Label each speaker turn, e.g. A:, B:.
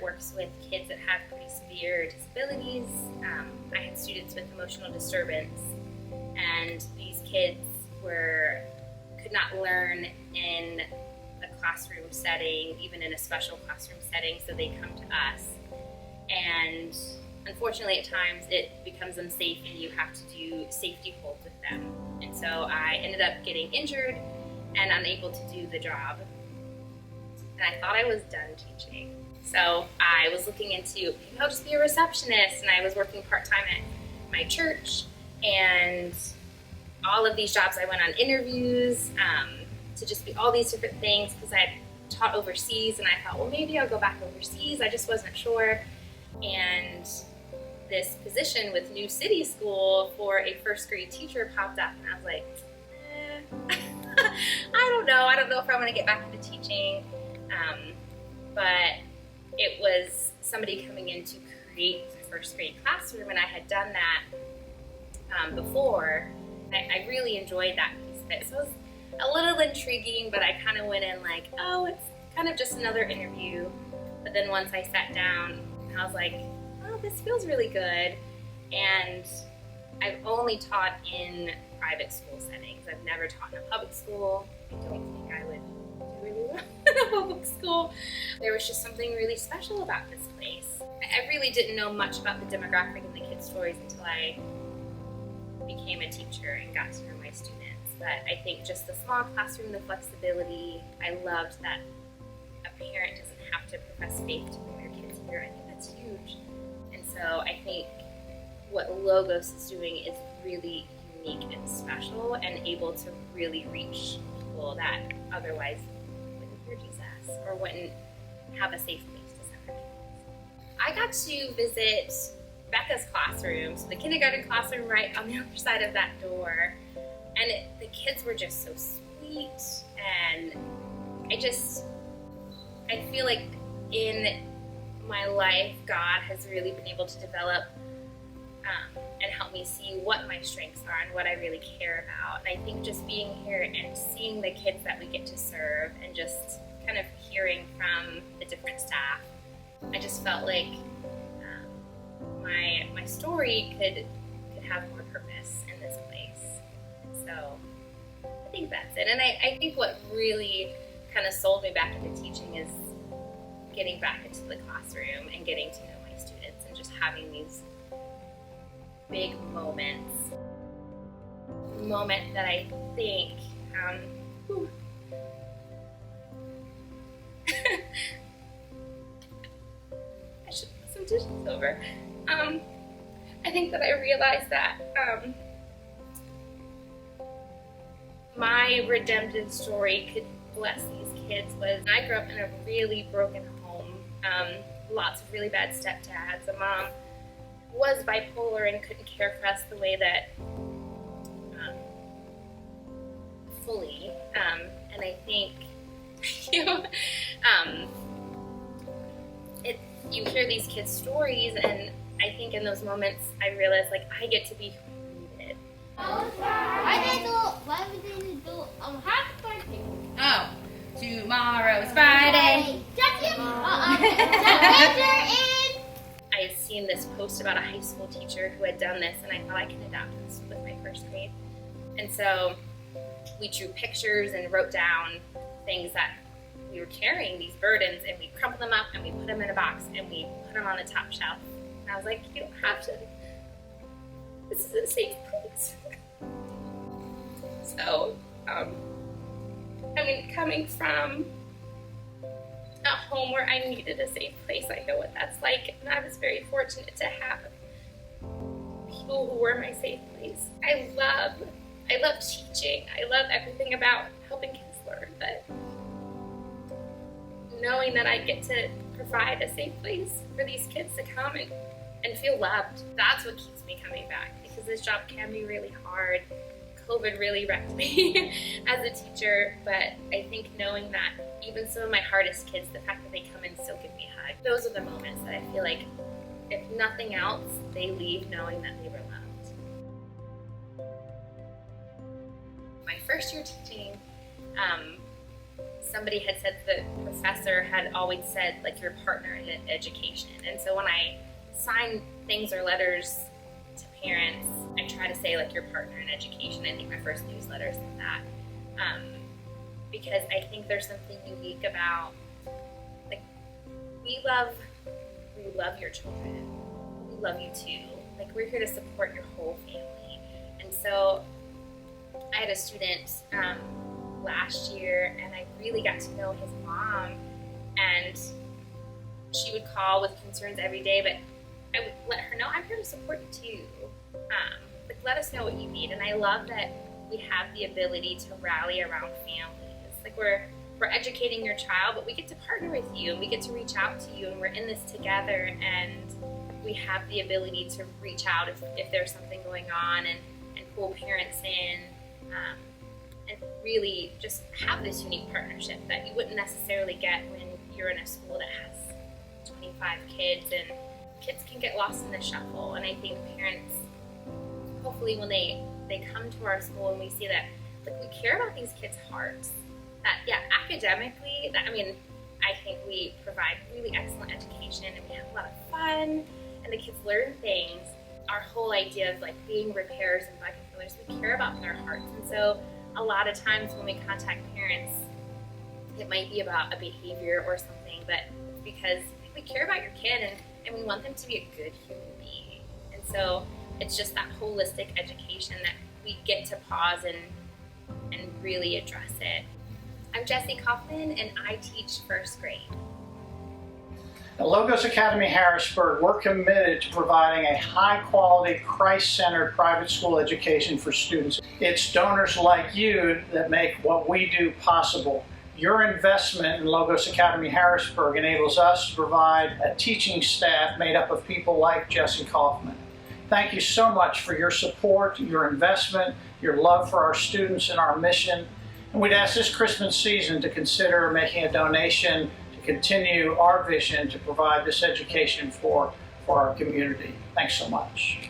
A: works with kids that have pretty severe disabilities. I had students with emotional disturbance, and these kids could not learn in a classroom setting, even in a special classroom setting, so they come to us. And unfortunately, at times it becomes unsafe and you have to do safety holds with them. And so I ended up getting injured and unable to do the job. And I thought I was done teaching. So I was looking into, maybe I'll just be a receptionist, and I was working part-time at my church, and all of these jobs I went on interviews to just be all these different things, because I had taught overseas, and I thought, well, maybe I'll go back overseas. I just wasn't sure. And this position with New City School for a first grade teacher popped up, and I was like, I don't know if I'm going to get back into teaching. But it was somebody coming in to create the first grade classroom, and I had done that before. I really enjoyed that piece of it. So it was a little intriguing, but I kind of went in like, oh, it's kind of just another interview. But then once I sat down, I was like, oh, this feels really good. And I've only taught in private school settings. I've never taught in a public school. I don't think I would do really well in a public school. There was just something really special about this place. I really didn't know much about the demographic and the kids' stories until I became a teacher and got to know my students. But I think just the small classroom, the flexibility, I loved that a parent doesn't have to profess faith to bring their kids here. I think that's huge. And so I think what Logos is doing is really unique and special and able to really reach people that otherwise wouldn't hear Jesus or wouldn't have a safe place to send their kids. I got to visit Becca's classroom, so the kindergarten classroom right on the other side of that door, and the kids were just so sweet, and I feel like in my life God has really been able to develop and help me see what my strengths are and what I really care about. And I think just being here and seeing the kids that we get to serve and just kind of hearing from the different staff, I just felt like my story could have more purpose in this place. So I think that's it. And I think what really kind of sold me back into teaching is getting back into the classroom and getting to know my students and just having these big moments. Moment that I think I should put some dishes over. I think that I realized that my redemptive story could bless these kids was I grew up in a really broken home, lots of really bad stepdads. A mom was bipolar and couldn't care for us the way that fully, and I think you hear these kids' stories, and I think in those moments I realized like I get to be who I needed.
B: Why we didn't do happy birthday?
C: Oh, tomorrow's Friday.
A: I had seen this post about a high school teacher who had done this, and I thought I can adapt this with my first grade. And so we drew pictures and wrote down things that we were carrying, these burdens, and we crumpled them up and we put them in a box and we put them on the top shelf. And I was like, you don't have to. This is a safe place. So, coming from a home where I needed a safe place, I know what that's like, and I was very fortunate to have people who were my safe place. I love teaching. I love everything about helping kids learn, but knowing that I get to provide a safe place for these kids to come and feel loved, that's what keeps me coming back, because this job can be really hard. COVID really wrecked me as a teacher, but I think knowing that even some of my hardest kids, the fact that they come and still give me a hug, those are the moments that I feel like, if nothing else, they leave knowing that they were loved. My first year teaching, somebody had said the professor had always said, like, your partner in education. And so when I sign things or letters to parents, I try to say, like, your partner in education. I think my first newsletter said that. Because I think there's something unique about, like, we love your children. We love you too. Like, we're here to support your whole family. And so I had a student last year, and I really got to know his mom, and she would call with concerns every day, but I would let her know, I'm here to support you too. Like, let us know what you need. And I love that we have the ability to rally around families. Like, we're educating your child, but we get to partner with you, and we get to reach out to you, and we're in this together, and we have the ability to reach out if there's something going on, and pull parents in, and really just have this unique partnership that you wouldn't necessarily get when you're in a school that has 25 kids, and kids can get lost in the shuffle. And I think parents, hopefully when they come to our school and we see that, like, we care about these kids' hearts, that, yeah, academically, I think we provide really excellent education, and we have a lot of fun, and the kids learn things. Our whole idea of, like, being repairers and bucket fillers, we care about their hearts. And so a lot of times when we contact parents, it might be about a behavior or something, but it's because we care about your kid, and we want them to be a good human being. And so it's just that holistic education that we get to pause and really address it. I'm Jessie Kauffman, and I teach first grade.
D: At Logos Academy Harrisburg, we're committed to providing a high-quality, Christ-centered private school education for students. It's donors like you that make what we do possible. Your investment in Logos Academy Harrisburg enables us to provide a teaching staff made up of people like Jessie Kauffman. Thank you so much for your support, your investment, your love for our students and our mission. And we'd ask this Christmas season to consider making a donation to continue our vision to provide this education for our community. Thanks so much.